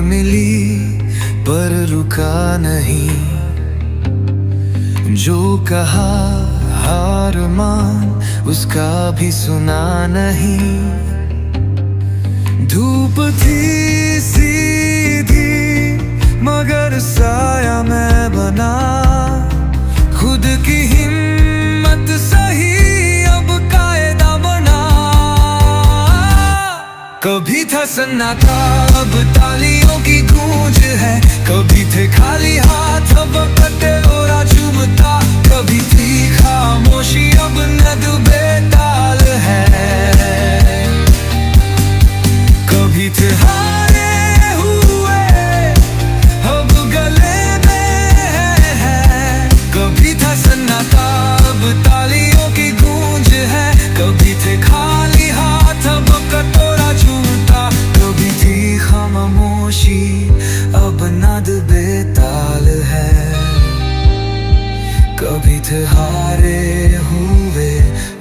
मिली पर रुका नहीं, जो कहा हार मान उसका भी सुना नहीं। धूप थी सीधी मगर साया मैं बना, खुद की हिम्मत सही अब कायदा बना। कभी था सन्नाटा अब तालियों की गूंज है, कभी थे खाली हाथ अब कटोरा चूमता, कभी थी खामोशी अब नद बेताल है, कभी थे हारे हुए अब गले में है, कभी था सन्नाटा अब तालियों की गूंज है, कभी थे खाली हाथ अब कटोरा चूमता, कभी थी खामोशी अब नद बेताल है, कभी थे हारे हुए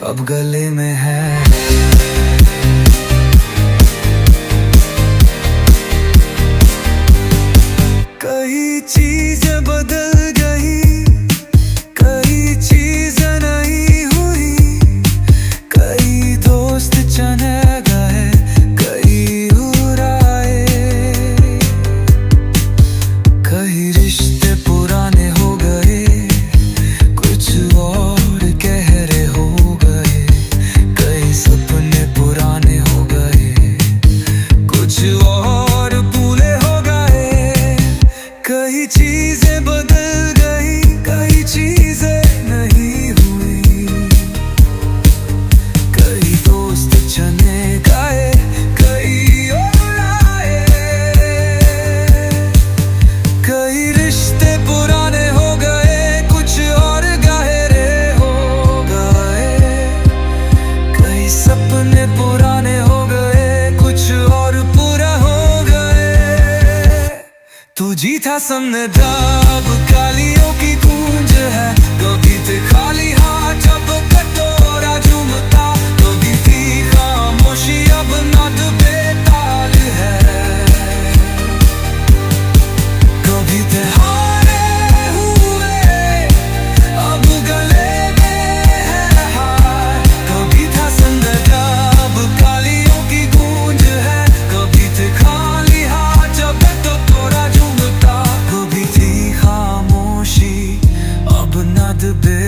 अब गले में है। कई चीजें बदल गई, कई चीजें नहीं हुई, कई दोस्त चले गए, कई उड़ाए, कई रिश्ते पुराने हो गए, कुछ और गहरे हो गए, कई सपने पुराने हो गए, कुछ और भूले हो गए। कई चीजें बदल गई, कई चीजें नहीं हुई, कई दोस्त चले गए, कई और आए, कई रिश्ते पुराने हो गए, कुछ और गहरे हो गए, कई सपने पुराने हो गए, कुछ और पूरा हो गए। तू जीता सामने दब कालियों की गूंज है, कभी थे खाली हाथ अब कटोरा चूमता, कभी थी खामोशी अब नद बेताल है, कभी थे हारे हुए अब गले में है हार, कभी था सामने दब कालियों की गूंज है, कभी थे खाली हाथ अब कटोरा चूमता, कभी थी खामोशी अब नद बे